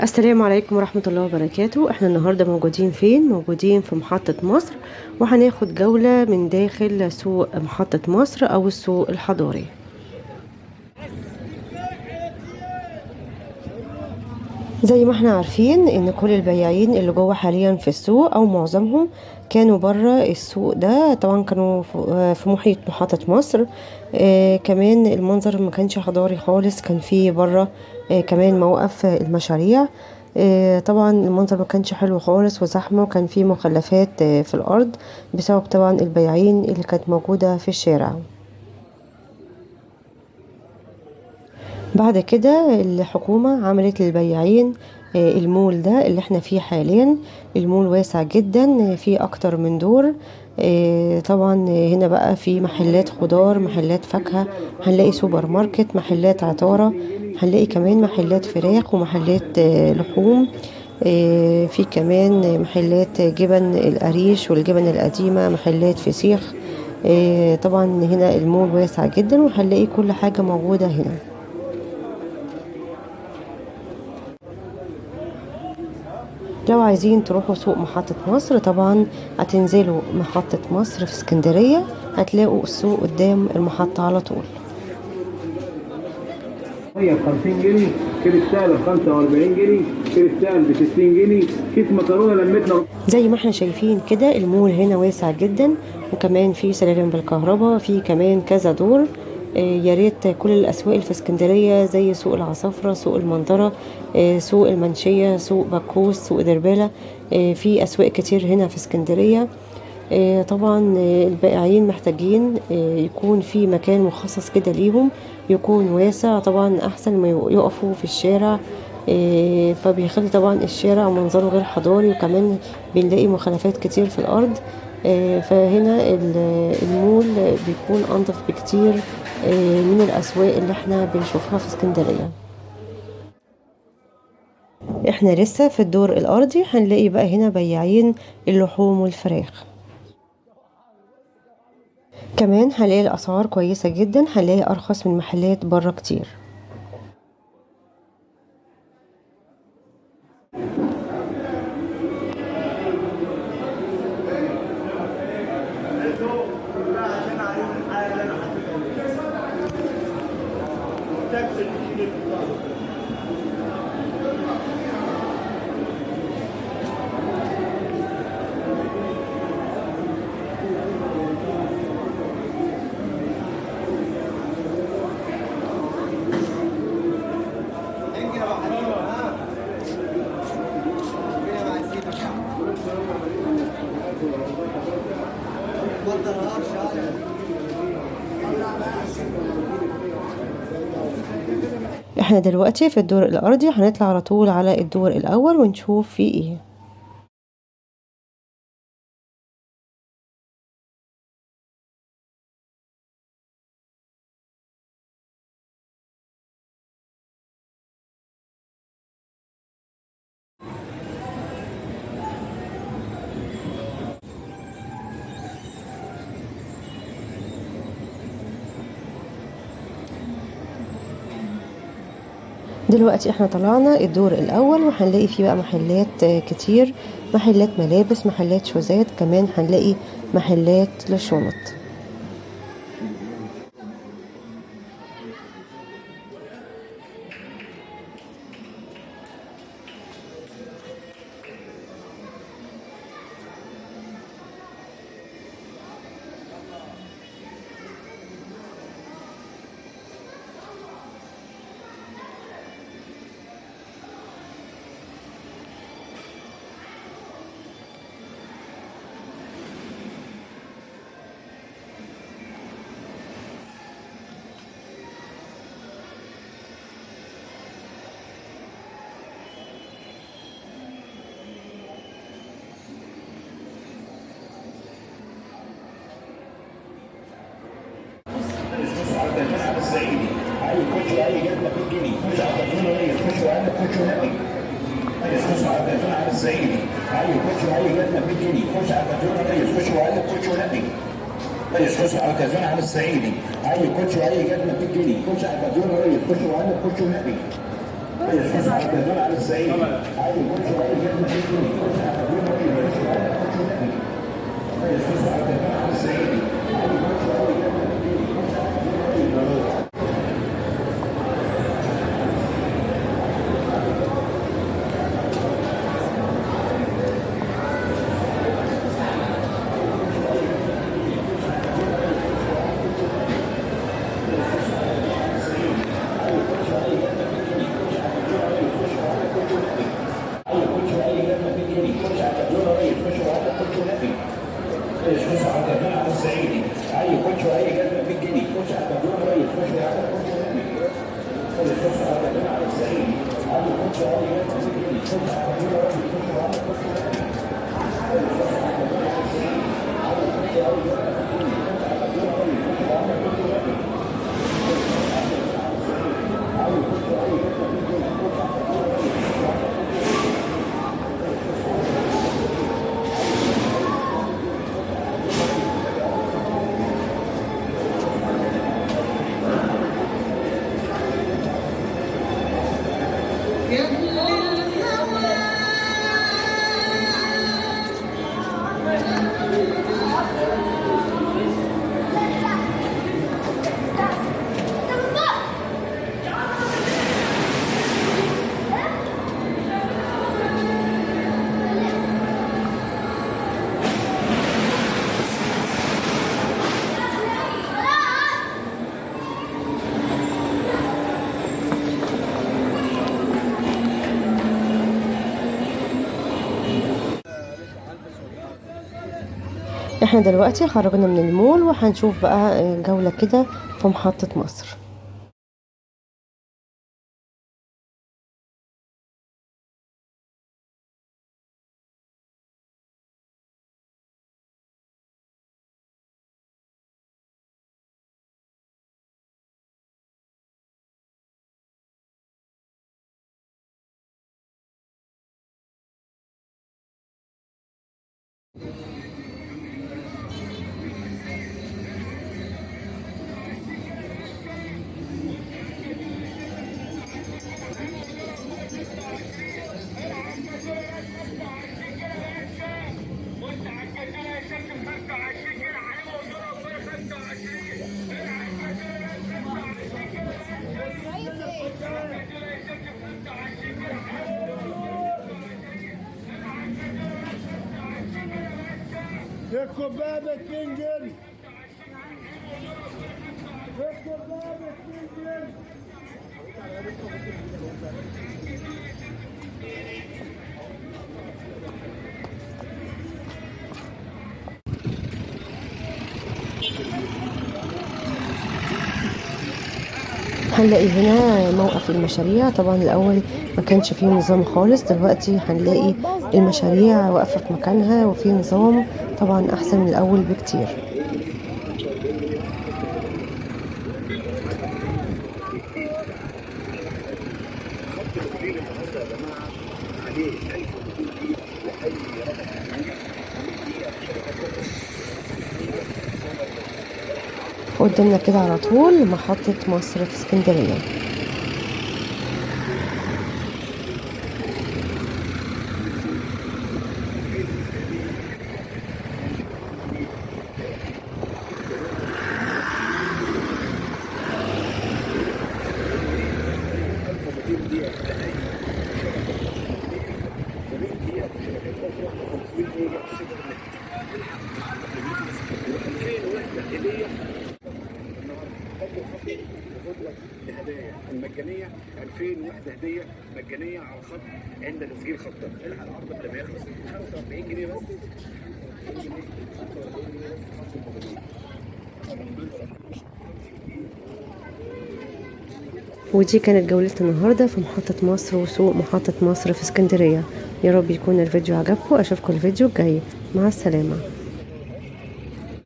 السلام عليكم ورحمة الله وبركاته. احنا النهاردة موجودين فين؟ موجودين في محطة مصر، وهناخد جولة من داخل سوق محطة مصر او السوق الحضاري. زي ما احنا عارفين ان كل البياعين اللي جوه حاليا في السوق او معظمهم كانوا بره السوق ده، طبعا كانوا في محيط محطة مصر. كمان المنظر ما كانش حضاري خالص، كان فيه بره كمان موقف المشاريع. طبعا المنظر ما كانش حلو خالص وزحمة، وكان فيه مخلفات في الارض بسبب طبعا البياعين اللي كانت موجودة في الشارع. بعد كده الحكومة عملت للبياعين المول ده اللي احنا فيه حاليا. المول واسع جدا، فيه اكتر من دور. طبعا هنا بقى في محلات خضار، محلات فاكهة، هنلاقي سوبر ماركت، محلات عطارة، هنلاقي كمان محلات فراخ ومحلات لحوم. في كمان محلات جبن القريش والجبن القديمة، محلات فسيخ. طبعا هنا المول واسع جدا وهنلاقي كل حاجة موجودة هنا. لو عايزين تروحوا سوق محطة مصر طبعا هتنزلوا محطة مصر في اسكندرية، هتلاقوا السوق قدام المحطة على طول. مية ب50 جنيه، كيس سالب 45 جنيه، كيس سالب 60 جنيه، كيس مكرونة لمتنا. زي ما احنا شايفين كده المول هنا واسع جدا، وكمان في سلالم بالكهرباء، في كمان كذا دور. يا ريت كل الاسواق اللي في اسكندريه زي سوق العصافره، سوق المنظره، سوق المنشيه، سوق بكوس، سوق دربالة، في اسواق كتير هنا في اسكندريه. طبعا البائعين محتاجين يكون في مكان مخصص كده ليهم، يكون واسع طبعا احسن ما يقفوا في الشارع. فبيخلي طبعا الشارع منظره غير حضاري، وكمان بنلاقي مخلفات كتير في الارض. فهنا المول بيكون انظف بكتير من الاسواق اللي احنا بنشوفها في اسكندرية. احنا لسه في الدور الارضي، هنلاقي بقى هنا بياعين اللحوم والفراخ. كمان هنلاقي الاسعار كويسة جدا، هنلاقي ارخص من محلات بره كتير. احنا دلوقتي في الدور الارضي، هنطلع على طول على الدور الاول ونشوف فيه ايه. دلوقتي احنا طلعنا الدور الاول، وهنلاقي فيه بقى محلات كتير، محلات ملابس، محلات شوزات، كمان هنلاقي محلات للشنط. الصعيدي عايز يخش اي جبنه في الجنيه، خش على التليفون ولا يخش وقال لك خش ونقي. يخش على التليفون على الصعيدي عايز يخش اي جبنه في الجنيه، خش على التليفون ولا يخش وقال لك خش ونقي. يخش على التليفون على الصعيدي عايز يخش اي جبنه في الجنيه، خش على التليفون ولا يخش وقال لك خش ونقي. يخش على التليفون على الصعيدي عايز يخش وعايز يجيب في الجنيه يخش على التدوين ولا يخش وعايز يخش نقي يخش على التدوين الصعيدي عايز يخش وعايز يجيب في الجنيه يخش على التدوين. احنا دلوقتي خرجنا من المول وهنشوف بقى جولة كده في محطة مصر. الكبابة تنزل الكبابة تنزل. هنلاقي هنا موقف المشاريع. طبعا الأول ما كانش فيه نظام خالص، دلوقتي هنلاقي المشاريع واقفة في مكانها وفي نظام طبعا أحسن من الأول بكتير. قدامنا كده على طول محطة مصر في اسكندرية. المجانيه 2000 وحده هديه مجانيه على الخط عند تسجيل خطك. الحق العرض قبل ما يخلص 45 جنيه بس. ودي كانت جولتنا النهارده في محطة مصر وسوق محطة مصر في اسكندرية. يا رب يكون الفيديو عجبكم. اشوفكم الفيديو الجاي. مع السلامة.